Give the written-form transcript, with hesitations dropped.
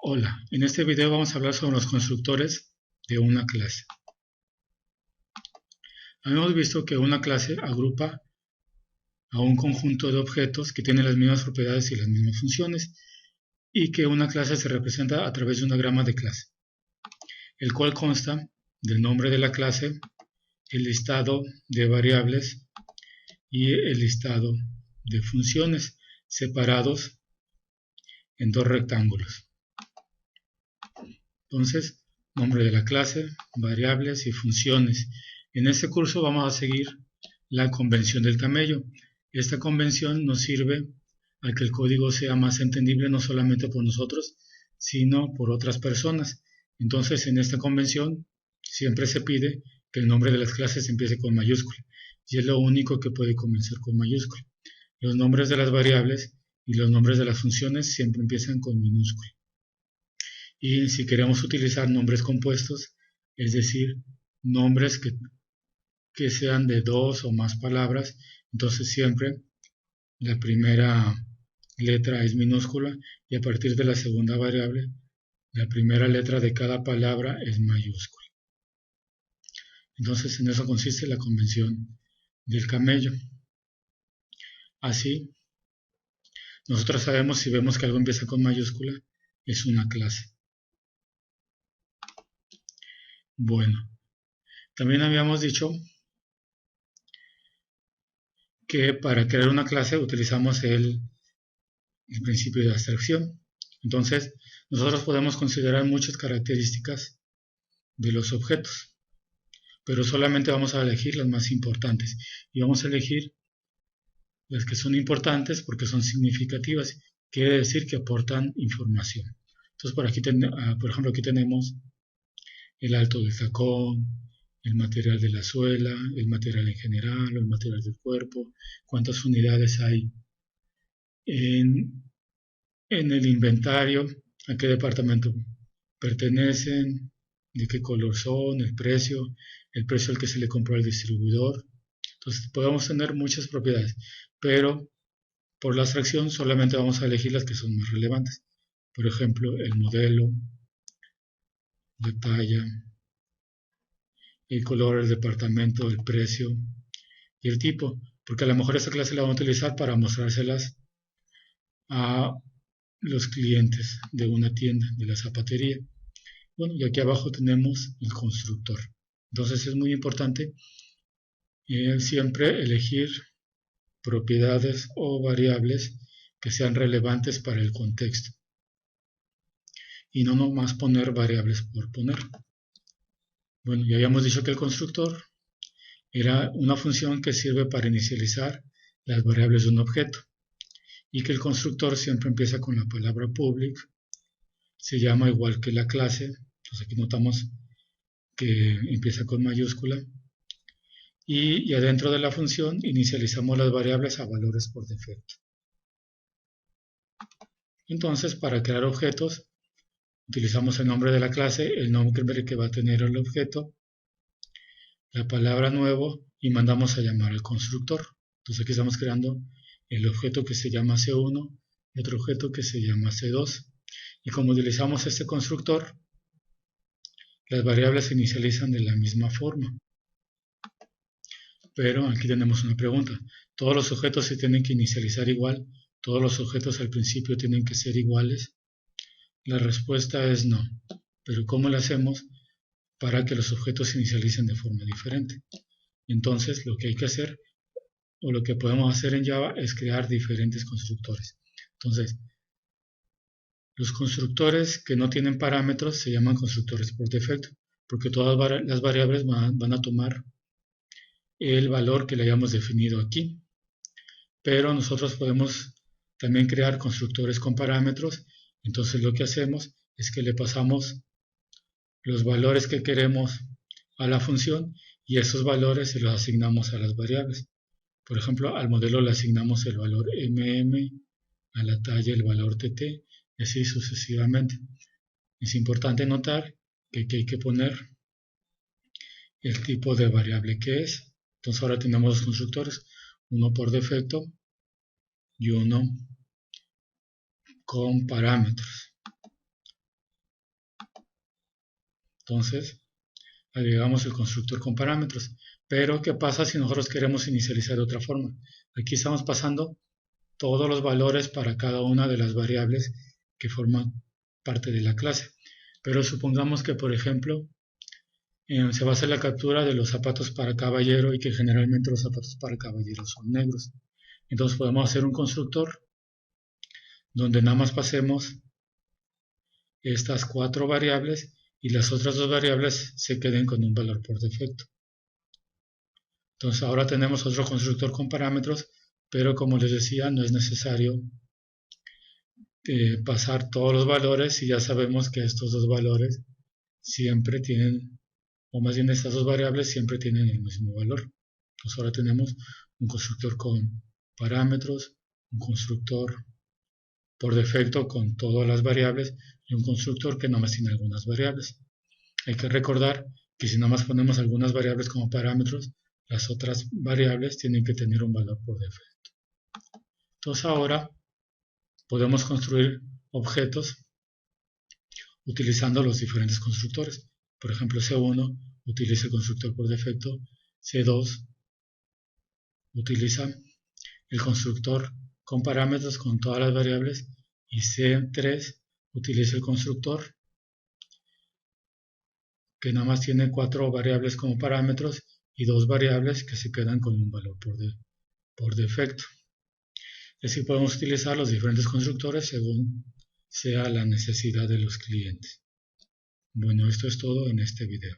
Hola, en este video vamos a hablar sobre los constructores de una clase. Hemos visto que una clase agrupa a un conjunto de objetos que tienen las mismas propiedades y las mismas funciones, y que una clase se representa a través de un diagrama de clase, el cual consta del nombre de la clase, el listado de variables y el listado de funciones, separados en dos rectángulos. Entonces, nombre de la clase, variables y funciones. En este curso vamos a seguir la convención del camello. Esta convención nos sirve a que el código sea más entendible no solamente por nosotros, sino por otras personas. Entonces, en esta convención siempre se pide que el nombre de las clases empiece con mayúscula, y es lo único que puede comenzar con mayúscula. Los nombres de las variables y los nombres de las funciones siempre empiezan con minúscula. Y si queremos utilizar nombres compuestos, es decir, nombres que sean de dos o más palabras, entonces siempre la primera letra es minúscula y a partir de la segunda variable, la primera letra de cada palabra es mayúscula. Entonces en eso consiste la convención del camello. Así, nosotros sabemos si vemos que algo empieza con mayúscula, es una clase. Bueno, también habíamos dicho que para crear una clase utilizamos el principio de abstracción. Entonces, nosotros podemos considerar muchas características de los objetos, pero solamente vamos a elegir las más importantes y vamos a elegir las que son importantes porque son significativas, quiere decir que aportan información. Entonces, por ejemplo, aquí tenemos el alto del tacón, el material de la suela, el material en general, el material del cuerpo, cuántas unidades hay en el inventario, a qué departamento pertenecen, de qué color son, el precio al que se le compró al distribuidor. Entonces podemos tener muchas propiedades, pero por la abstracción solamente vamos a elegir las que son más relevantes. Por ejemplo, el modelo, la talla, el color, el departamento, el precio y el tipo, porque a lo mejor esta clase la vamos a utilizar para mostrárselas a los clientes de una tienda, de la zapatería. Bueno, y aquí abajo tenemos el constructor. Entonces es muy importante siempre elegir propiedades o variables que sean relevantes para el contexto. Y no nomás poner variables por poner. Bueno, ya habíamos dicho que el constructor era una función que sirve para inicializar las variables de un objeto. Y que el constructor siempre empieza con la palabra public, se llama igual que la clase, entonces aquí notamos que empieza con mayúscula, y adentro de la función inicializamos las variables a valores por defecto. Entonces, para crear objetos, utilizamos el nombre de la clase, el nombre que va a tener el objeto, la palabra nuevo, y mandamos a llamar al constructor. Entonces aquí estamos creando el objeto que se llama C1 y otro objeto que se llama C2. Y como utilizamos este constructor, las variables se inicializan de la misma forma. Pero aquí tenemos una pregunta. ¿Todos los objetos se tienen que inicializar igual? ¿Todos los objetos al principio tienen que ser iguales? La respuesta es no. Pero ¿cómo lo hacemos para que los objetos se inicialicen de forma diferente? Entonces, lo que hay que hacer, o lo que podemos hacer en Java, es crear diferentes constructores. Entonces, los constructores que no tienen parámetros se llaman constructores por defecto, porque todas las variables van a tomar el valor que le hayamos definido aquí. Pero nosotros podemos también crear constructores con parámetros. Entonces lo que hacemos es que le pasamos los valores que queremos a la función y esos valores se los asignamos a las variables. Por ejemplo, al modelo le asignamos el valor a la talla el valor tt, y así sucesivamente. Es importante notar que aquí hay que poner el tipo de variable que es. Entonces ahora tenemos dos constructores, uno por defecto y uno con parámetros. Entonces, agregamos el constructor con parámetros. Pero, ¿qué pasa si nosotros queremos inicializar de otra forma? Aquí estamos pasando todos los valores para cada una de las variables que forman parte de la clase. Pero supongamos que, por ejemplo, se va a hacer la captura de los zapatos para caballero y que generalmente los zapatos para caballero son negros. Entonces podemos hacer un constructor donde nada más pasemos estas 4 variables y las otras 2 variables se queden con un valor por defecto. Entonces ahora tenemos otro constructor con parámetros, pero como les decía, no es necesario pasar todos los valores y ya sabemos que estos 2 valores siempre tienen, o más bien estas 2 variables siempre tienen el mismo valor. Entonces ahora tenemos un constructor con parámetros, un constructor por defecto con todas las variables y un constructor que nada más tiene algunas variables. Hay que recordar que si nada más ponemos algunas variables como parámetros, las otras variables tienen que tener un valor por defecto. Entonces ahora podemos construir objetos utilizando los diferentes constructores. Por ejemplo, C1 utiliza el constructor por defecto, C2 utiliza el constructor con parámetros con todas las variables y C3 utiliza el constructor que nada más tiene 4 variables como parámetros y 2 variables que se quedan con un valor por defecto. Así podemos utilizar los diferentes constructores según sea la necesidad de los clientes. Bueno, esto es todo en este video.